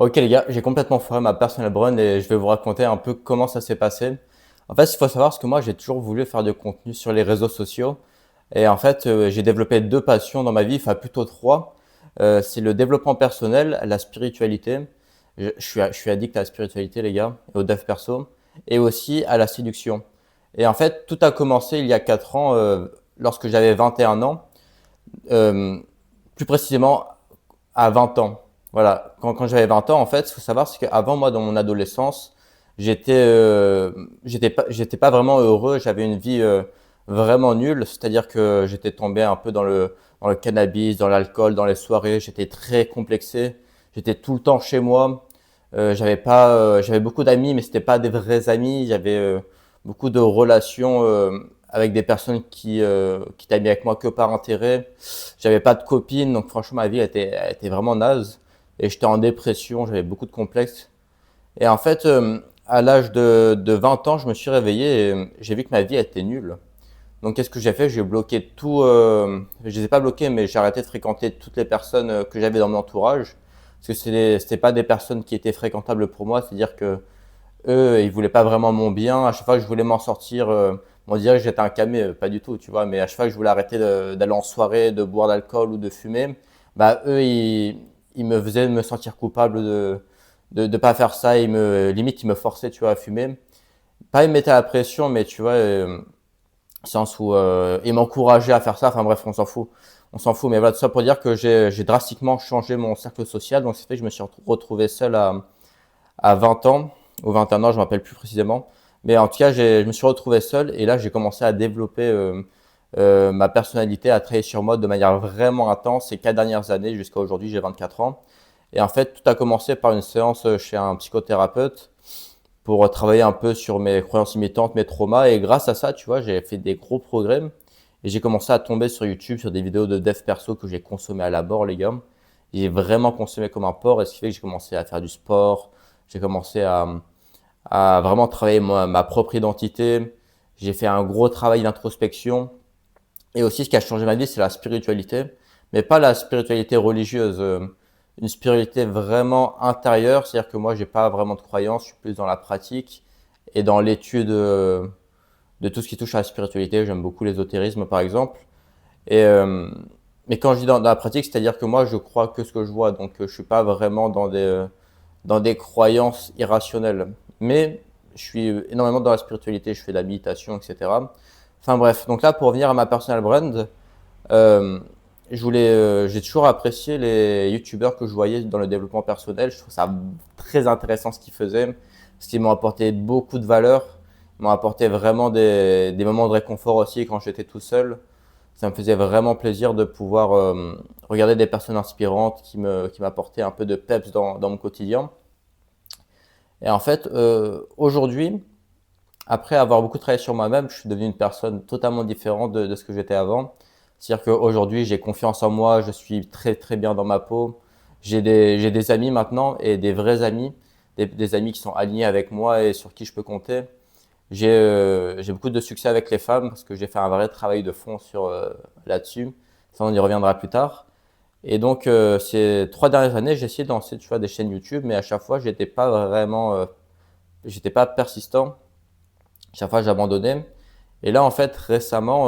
Ok les gars, j'ai complètement foiré ma personal brand et je vais vous raconter un peu comment ça s'est passé. En fait, il faut savoir que moi j'ai toujours voulu faire du contenu sur les réseaux sociaux et en fait j'ai développé deux passions dans ma vie, enfin plutôt trois. C'est le développement personnel, la spiritualité. Je suis addict à la spiritualité les gars, et au dev perso, et aussi à la séduction. Et en fait, tout a commencé il y a 4 ans lorsque j'avais 21 ans. Euh, Plus précisément à 20 ans. Voilà, quand j'avais 20 ans, en fait, ce qu'il faut savoir, c'est qu'avant, moi, dans mon adolescence, j'étais j'étais pas vraiment heureux. J'avais une vie vraiment nulle, c'est-à-dire que j'étais tombé un peu dans le cannabis, dans l'alcool, dans les soirées. J'étais très complexé. J'étais tout le temps chez moi. J'avais beaucoup d'amis, mais c'était pas des vrais amis. J'avais beaucoup de relations avec des personnes qui étaient amies avec moi que par intérêt. J'avais pas de copine, donc franchement ma vie elle était vraiment naze. Et j'étais en dépression, j'avais beaucoup de complexes. Et en fait, à l'âge de 20 ans, je me suis réveillé et j'ai vu que ma vie était nulle. Donc qu'est-ce que j'ai fait? J'ai bloqué tout. Je les ai pas bloqués, mais j'ai arrêté de fréquenter toutes les personnes que j'avais dans mon entourage. Parce que c'était pas des personnes qui étaient fréquentables pour moi. C'est-à-dire que eux, ils voulaient pas vraiment mon bien. À chaque fois que je voulais m'en sortir, on dirait que j'étais un camé, pas du tout, tu vois. Mais à chaque fois que je voulais arrêter d'aller en soirée, de boire d'alcool ou de fumer, bah eux, ils me faisaient me sentir coupable de pas faire ça. Limite, ils me forçaient, tu vois, à fumer. Pas ils me mettaient la pression, mais tu vois, sens où ils m'encourageaient à faire ça. Enfin bref, on s'en fout. On s'en fout. Mais voilà, tout ça pour dire que j'ai drastiquement changé mon cercle social. Donc, c'est fait que je me suis retrouvé seul à 20 ans, ou 21 ans, je ne me rappelle plus précisément. Mais en tout cas, je me suis retrouvé seul et là, j'ai commencé à développer ma personnalité, à travailler sur moi de manière vraiment intense ces 4 dernières années jusqu'à aujourd'hui, j'ai 24 ans. Et en fait, tout a commencé par une séance chez un psychothérapeute pour travailler un peu sur mes croyances limitantes, mes traumas. Et grâce à ça, tu vois, j'ai fait des gros progrès. Et j'ai commencé à tomber sur YouTube sur des vidéos de dev perso que j'ai consommé à la mort, les gars. J'ai vraiment consommé comme un porc, et ce qui fait que j'ai commencé à faire du sport. J'ai commencé à vraiment travailler ma propre identité. J'ai fait un gros travail d'introspection. Et aussi, ce qui a changé ma vie, c'est la spiritualité. Mais pas la spiritualité religieuse, une spiritualité vraiment intérieure. C'est-à-dire que moi, j'ai pas vraiment de croyance, je suis plus dans la pratique et dans l'étude de tout ce qui touche à la spiritualité. J'aime beaucoup l'ésotérisme, par exemple. Et, mais quand je dis dans la pratique, c'est-à-dire que moi, je crois que ce que je vois. Donc, je suis pas vraiment dans des croyances irrationnelles. Mais je suis énormément dans la spiritualité, je fais de la méditation, etc. Enfin bref, donc là, pour revenir à ma personal brand, euh, j'ai toujours apprécié les youtubeurs que je voyais dans le développement personnel. Je trouve ça très intéressant ce qu'ils faisaient, parce qu'ils m'ont apporté beaucoup de valeur, ils m'ont apporté vraiment des moments de réconfort aussi quand j'étais tout seul. Ça me faisait vraiment plaisir de pouvoir regarder des personnes inspirantes qui m'apportaient un peu de peps dans mon quotidien. Et en fait, aujourd'hui, après avoir beaucoup travaillé sur moi-même, je suis devenu une personne totalement différente de ce que j'étais avant. C'est-à-dire qu'aujourd'hui, j'ai confiance en moi, je suis très très bien dans ma peau. J'ai des amis maintenant et des vrais amis, des amis qui sont alignés avec moi et sur qui je peux compter. J'ai beaucoup de succès avec les femmes parce que j'ai fait un vrai travail de fond là-dessus. Ça, on y reviendra plus tard. Et donc, ces 3 dernières années, j'ai essayé de lancer, tu vois, des chaînes YouTube, mais à chaque fois, j'étais pas persistant. Chaque fois, j'abandonnais. Et là, en fait, récemment,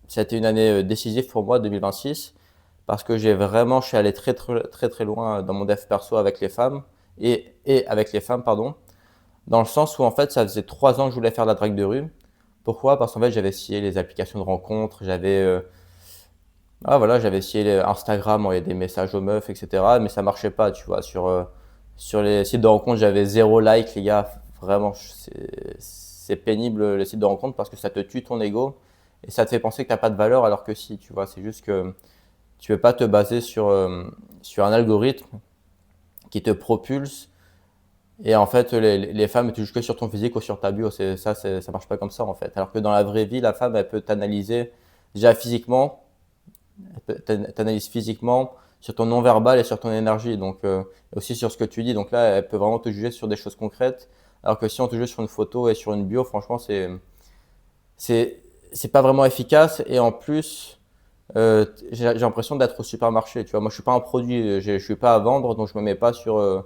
ça a été une année décisive pour moi, 2026, parce que je suis allé très, très, très, très loin dans mon dev perso avec les femmes, et avec les femmes, pardon, dans le sens où, en fait, ça faisait 3 ans que je voulais faire de la drague de rue. Pourquoi? Parce qu'en fait, j'avais essayé les applications de rencontres, j'avais essayé Instagram, envoyer des messages aux meufs, etc. Mais ça marchait pas, tu vois. Sur les sites de rencontres, j'avais zéro like, les gars. Vraiment, c'est pénible les sites de rencontres parce que ça te tue ton ego et ça te fait penser que t'as pas de valeur alors que si, tu vois. C'est juste que tu peux pas te baser sur un algorithme qui te propulse et en fait, les femmes te jugent que sur ton physique ou sur ta bio. Ça marche pas comme ça en fait. Alors que dans la vraie vie, la femme, elle peut t'analyser déjà physiquement, t'analyse physiquement, sur ton non-verbal et sur ton énergie, donc aussi sur ce que tu dis. Donc là, elle peut vraiment te juger sur des choses concrètes, alors que si on te juge sur une photo et sur une bio, franchement, c'est c'est pas vraiment efficace. Et en plus, j'ai l'impression d'être au supermarché, tu vois. Moi, je suis pas un produit, je suis pas à vendre, donc je me mets pas sur.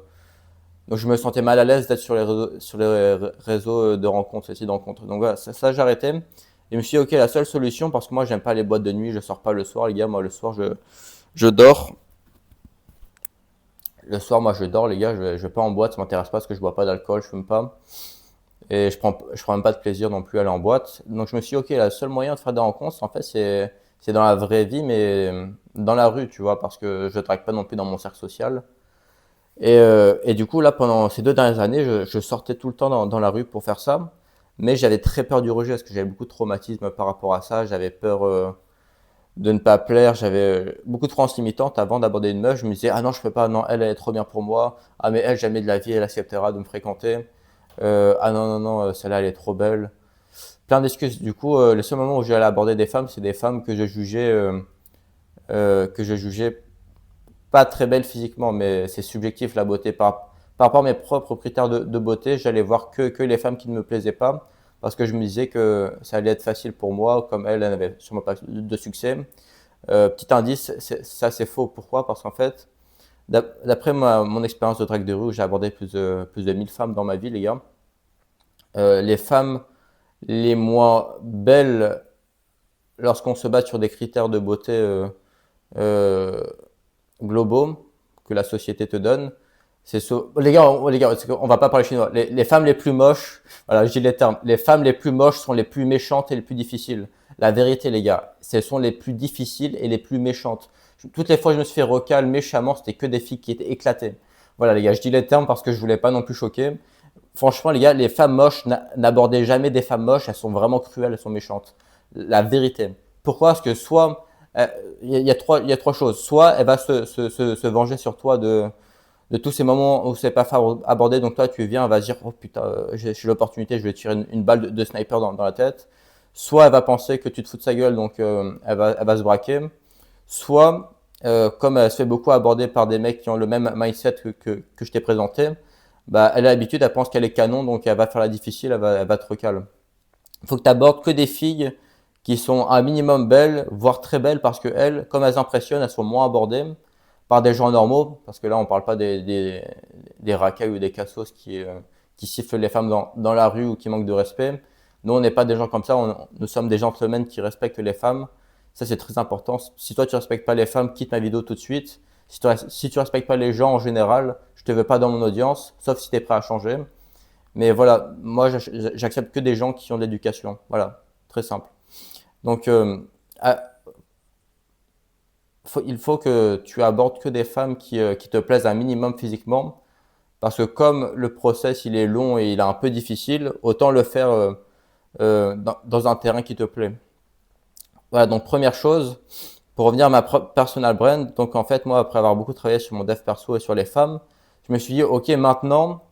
Donc, je me sentais mal à l'aise d'être sur les réseaux de rencontres, ces sites de rencontres. Donc, voilà, ça j'ai arrêté. Et je me suis dit, ok, la seule solution, parce que moi, j'aime pas les boîtes de nuit, je sors pas le soir, les gars. Moi, le soir, je dors. Le soir, moi, je dors, les gars. Je vais pas en boîte, ça m'intéresse pas parce que je bois pas d'alcool, je fume pas. Et je prends même pas de plaisir non plus à aller en boîte. Donc je me suis dit, ok, le seul moyen de faire des rencontres, en fait, c'est dans la vraie vie, mais dans la rue, tu vois, parce que je drague pas non plus dans mon cercle social. Et du coup, là, pendant ces 2 dernières années, je sortais tout le temps dans la rue pour faire ça. Mais j'avais très peur du rejet parce que j'avais beaucoup de traumatisme par rapport à ça. J'avais peur de ne pas plaire. J'avais beaucoup de croyances limitantes avant d'aborder une meuf. Je me disais, ah non, je peux pas, non, elle est trop bien pour moi. Ah, mais elle, jamais de la vie, elle acceptera de me fréquenter. Ah non, non, non, celle-là, elle est trop belle. Plein d'excuses. Du coup, les seuls moments où j'allais aborder des femmes, c'est des femmes que je jugeais pas très belles physiquement, mais c'est subjectif la beauté. Par rapport à mes propres critères de beauté, j'allais voir que les femmes qui ne me plaisaient pas, parce que je me disais que ça allait être facile pour moi, comme elle n'avait sûrement pas de succès. Petit indice, ça c'est faux. Pourquoi? Parce qu'en fait, d'après mon expérience de drague de rue, où j'ai abordé plus de 1000 femmes dans ma vie, les gars, les femmes les moins belles lorsqu'on se base sur des critères de beauté euh, globaux que la société te donne, les gars, on va pas parler chinois. Les femmes les plus moches, voilà, je dis les termes. Les femmes les plus moches sont les plus méchantes et les plus difficiles. La vérité, les gars, ce sont les plus difficiles et les plus méchantes. Toutes les fois que je me suis fait recal méchamment, c'était que des filles qui étaient éclatées. Voilà, les gars, je dis les termes parce que je voulais pas non plus choquer. Franchement, les gars, les femmes moches, n'abordez jamais des femmes moches, elles sont vraiment cruelles, elles sont méchantes. La vérité. Pourquoi? Parce que soit, il y a trois choses. Soit elle va se venger sur toi de tous ces moments où c'est pas abordé, donc toi tu viens, elle va se dire, oh putain, j'ai l'opportunité, je vais tirer une balle de sniper dans la tête. Soit elle va penser que tu te fous de sa gueule, donc elle va se braquer. Soit, comme elle se fait beaucoup aborder par des mecs qui ont le même mindset que je t'ai présenté, bah, elle a l'habitude, elle pense qu'elle est canon, donc elle va faire la difficile, elle va être calme. Il faut que tu abordes que des filles qui sont un minimum belles, voire très belles, parce que elles, comme elles impressionnent, elles sont moins abordées par des gens normaux, parce que là, on parle pas des racailles ou des cassos qui sifflent les femmes dans la rue ou qui manquent de respect. Nous, on n'est pas des gens comme ça, nous sommes des gentlemen qui respectent les femmes. Ça, c'est très important. Si toi, tu respectes pas les femmes, quitte ma vidéo tout de suite. Si tu respectes pas les gens en général, je te veux pas dans mon audience, sauf si tu es prêt à changer. Mais voilà, moi, j'accepte que des gens qui ont de l'éducation. Voilà, très simple. Donc, il faut que tu abordes que des femmes qui te plaisent un minimum physiquement, parce que comme le process il est long et il est un peu difficile, autant le faire dans un terrain qui te plaît. Voilà, donc première chose, pour revenir à ma propre personal brand, donc en fait moi après avoir beaucoup travaillé sur mon dev perso et sur les femmes, je me suis dit ok maintenant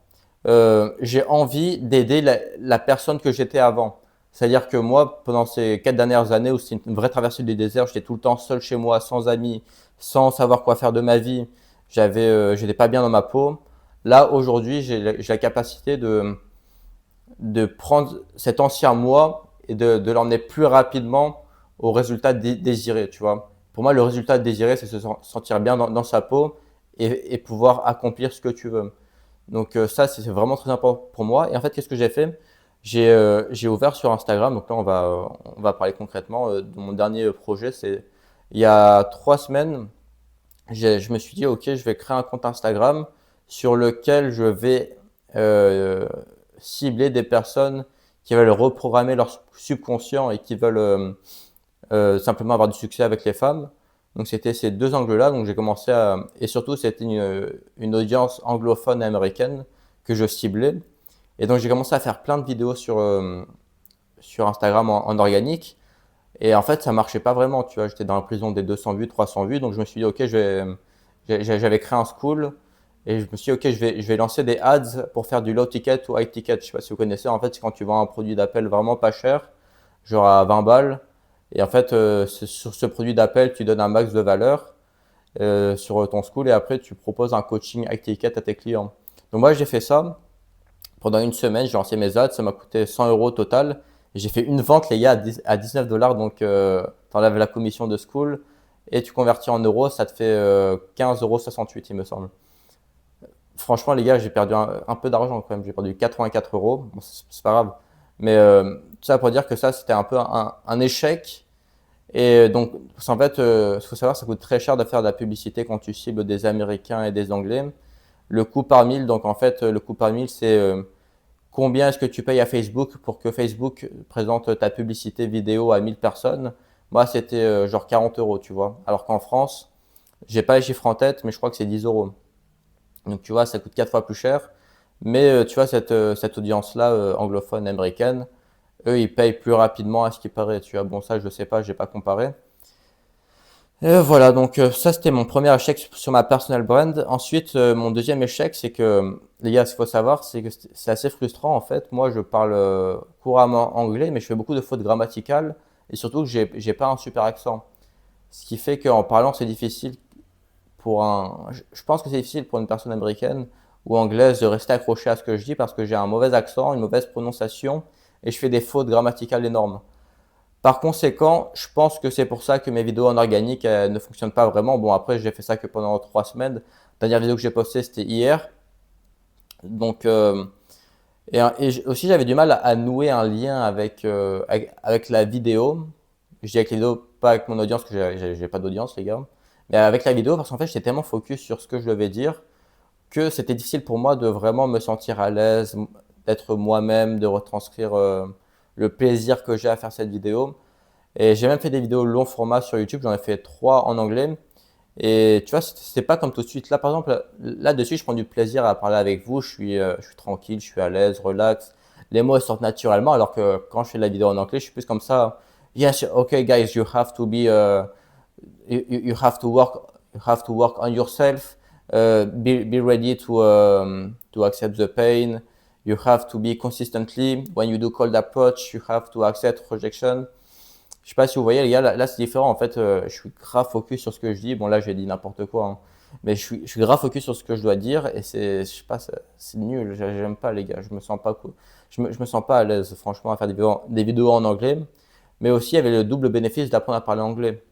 j'ai envie d'aider la personne que j'étais avant. C'est-à-dire que moi, pendant ces 4 dernières années où c'était une vraie traversée du désert, j'étais tout le temps seul chez moi, sans amis, sans savoir quoi faire de ma vie, j'étais pas bien dans ma peau. Là, aujourd'hui, j'ai la capacité de prendre cet ancien moi et de l'emmener plus rapidement au résultat désiré, tu vois. Pour moi, le résultat désiré, c'est se sentir bien dans sa peau et pouvoir accomplir ce que tu veux. Donc ça, c'est vraiment très important pour moi. Et en fait, qu'est-ce que j'ai fait? J'ai ouvert sur Instagram. Donc là, on va parler concrètement de mon dernier projet. C'est il y a 3 semaines, je me suis dit, ok, je vais créer un compte Instagram sur lequel je vais cibler des personnes qui veulent reprogrammer leur subconscient et qui veulent simplement avoir du succès avec les femmes. Donc c'était ces deux angles-là. Donc j'ai commencé à et surtout c'était une audience anglophone et américaine que je ciblais. Et donc j'ai commencé à faire plein de vidéos sur Instagram en organique. Et en fait ça marchait pas vraiment. Tu vois, j'étais dans la prison des 200 vues, 300 vues. Donc je me suis dit ok, j'avais créé un school et je me suis dit ok, je vais lancer des ads pour faire du low ticket ou high ticket. Je sais pas si vous connaissez. En fait c'est quand tu vends un produit d'appel vraiment pas cher, genre à 20 balles. Et en fait, sur ce produit d'appel, tu donnes un max de valeur sur ton school et après, tu proposes un coaching high ticket à tes clients. Donc moi, j'ai fait ça pendant une semaine, j'ai lancé mes ads, ça m'a coûté 100 € total J'ai fait une vente, les gars, à 19 $. Donc, tu enlèves la commission de school et tu convertis en euros, ça te fait 15,68 €, il me semble. Franchement, les gars, j'ai perdu un peu d'argent quand même. J'ai perdu 84 €. Bon, c'est pas grave. Mais tout ça pour dire que ça, c'était un peu un échec. Et donc, parce qu'en fait, il faut savoir, ça coûte très cher de faire de la publicité quand tu cibles des Américains et des Anglais. Le coût par mille, donc en fait, le coût par mille, c'est combien est-ce que tu payes à Facebook pour que Facebook présente ta publicité vidéo à 1000 personnes. Moi, c'était genre 40 €, tu vois. Alors qu'en France, j'ai pas les chiffres en tête, mais je crois que c'est 10 €. Donc tu vois, ça coûte 4 fois plus cher. Mais tu vois, cette audience-là, anglophone, américaine, eux, ils payent plus rapidement à ce qui paraît. Tu vois, bon, ça, je sais pas, j'ai pas comparé. Voilà, donc ça, c'était mon premier échec sur ma personal brand. Ensuite, mon deuxième échec, c'est que, les gars, ce qu'il faut savoir, c'est que c'est assez frustrant, en fait. Moi, je parle couramment anglais, mais je fais beaucoup de fautes grammaticales et surtout que j'ai pas un super accent. Ce qui fait qu'en parlant, c'est difficile je pense que c'est difficile pour une personne américaine ou anglaise de rester accroché à ce que je dis parce que j'ai un mauvais accent, une mauvaise prononciation et je fais des fautes grammaticales énormes. Par conséquent, je pense que c'est pour ça que mes vidéos en organique ne fonctionnent pas vraiment. Bon, après, j'ai fait ça que pendant 3 semaines. La dernière vidéo que j'ai postée, c'était hier. Donc, aussi, j'avais du mal à nouer un lien avec la vidéo. Je dis avec les vidéos, pas avec mon audience, parce que j'ai pas d'audience, les gars. Mais avec la vidéo, parce qu'en fait, j'étais tellement focus sur ce que je devais dire que c'était difficile pour moi de vraiment me sentir à l'aise, d'être moi-même, de retranscrire le plaisir que j'ai à faire cette vidéo. Et j'ai même fait des vidéos long format sur YouTube, j'en ai fait 3 en anglais. Et tu vois, c'est pas comme tout de suite. Là, par exemple, là-dessus, je prends du plaisir à parler avec vous. Je suis tranquille, je suis à l'aise, relax. Les mots ils sortent naturellement, alors que quand je fais de la vidéo en anglais, je suis plus comme ça. Yes, okay, guys, you have to be, you have to work on yourself. Be ready to accept the pain. You have to be consistently. When you do cold approach, you have to accept rejection. Je sais pas si vous voyez les gars, là, c'est différent en fait, je suis grave focus sur ce que je dis. Bon là j'ai dit n'importe quoi, hein. Mais je suis grave focus sur ce que je dois dire et je sais pas, c'est nul, j'aime pas les gars, je me sens pas cool. Je me sens pas à l'aise franchement à faire des vidéos en anglais. Mais aussi il y avait le double bénéfice d'apprendre à parler anglais.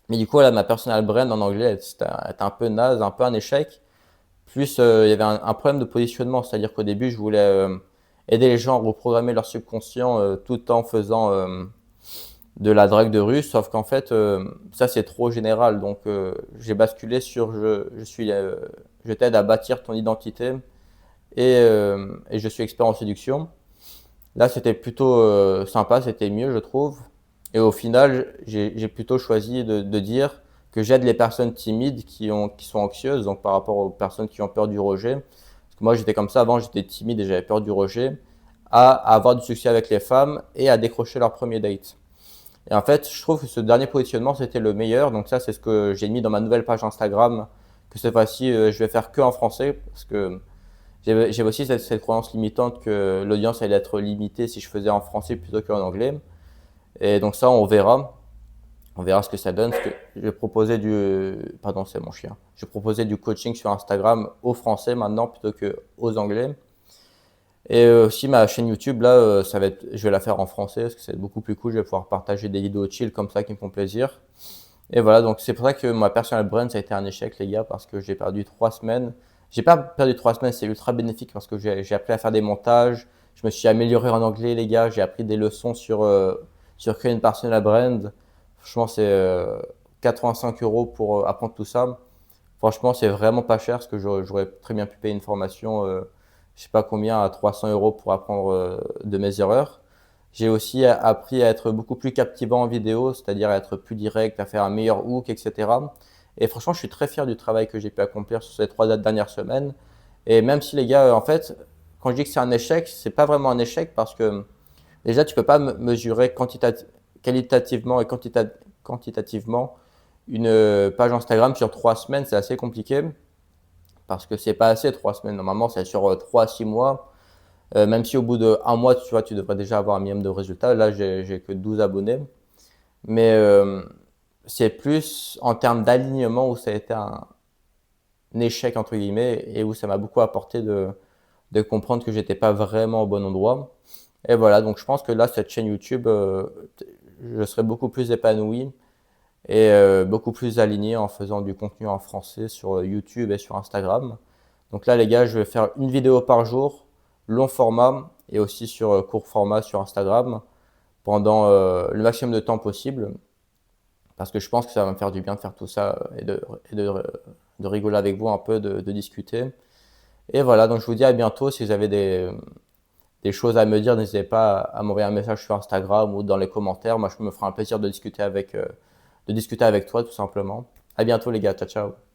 Mais du coup là ma personal brand en anglais c'était un peu naze, un peu un échec. Plus il y avait un problème de positionnement, c'est-à-dire qu'au début je voulais aider les gens à reprogrammer leur subconscient tout en faisant de la drague de rue, sauf qu'en fait, ça c'est trop général. Donc, j'ai basculé sur je t'aide à bâtir ton identité et je suis expert en séduction. Là, c'était plutôt sympa, c'était mieux, je trouve. Et au final, j'ai plutôt choisi de dire que j'aide les personnes timides qui sont anxieuses, donc par rapport aux personnes qui ont peur du rejet. Parce que moi, j'étais comme ça avant, j'étais timide et j'avais peur du rejet, à avoir du succès avec les femmes et à décrocher leur premier date. Et en fait, je trouve que ce dernier positionnement, c'était le meilleur. Donc ça, c'est ce que j'ai mis dans ma nouvelle page Instagram, que cette fois-ci, je vais faire que en français, parce que j'ai aussi cette croyance limitante que l'audience allait être limitée si je faisais en français plutôt qu'en anglais. Et donc ça, on verra. On verra ce que ça donne. Parce que je vais proposer Pardon, c'est mon chien. Je vais proposer du coaching sur Instagram aux Français maintenant plutôt qu'aux Anglais. Et aussi ma chaîne YouTube, là, je vais la faire en français parce que c'est beaucoup plus cool. Je vais pouvoir partager des vidéos chill comme ça qui me font plaisir. Et voilà, donc c'est pour ça que ma personal brand, ça a été un échec, les gars, parce que j'ai perdu 3 semaines. J'ai pas perdu 3 semaines, c'est ultra bénéfique parce que j'ai appris à faire des montages. Je me suis amélioré en anglais, les gars. J'ai appris des leçons sur créer une personal brand. Franchement, c'est 85 € pour apprendre tout ça. Franchement, c'est vraiment pas cher parce que j'aurais très bien pu payer une formation, je sais pas combien, à 300 € pour apprendre de mes erreurs. J'ai aussi appris à être beaucoup plus captivant en vidéo, c'est-à-dire à être plus direct, à faire un meilleur hook, etc. Et franchement, je suis très fier du travail que j'ai pu accomplir sur ces 3 dernières semaines. Et même si les gars, en fait, quand je dis que c'est un échec, c'est pas vraiment un échec parce que déjà, tu peux pas mesurer qualitativement et quantitativement une page Instagram sur 3 semaines, c'est assez compliqué parce que c'est pas assez 3 semaines. Normalement, c'est sur 3 à 6 mois. Même si au bout d'un mois, tu vois, tu devrais déjà avoir un minimum de résultats. Là, j'ai que 12 abonnés. Mais c'est plus en termes d'alignement où ça a été un échec, entre guillemets, et où ça m'a beaucoup apporté de comprendre que j'étais pas vraiment au bon endroit. Et voilà, donc je pense que là, cette chaîne YouTube, je serai beaucoup plus épanoui et beaucoup plus aligné en faisant du contenu en français sur YouTube et sur Instagram. Donc là, les gars, je vais faire une vidéo par jour, long format et aussi sur court format sur Instagram pendant le maximum de temps possible parce que je pense que ça va me faire du bien de faire tout ça et de rigoler avec vous un peu, de discuter. Et voilà, donc je vous dis à bientôt. Si vous avez des choses à me dire, n'hésitez pas à m'envoyer un message sur Instagram ou dans les commentaires. Moi, je me ferai un plaisir de discuter avec toi tout simplement. À bientôt les gars, ciao ciao.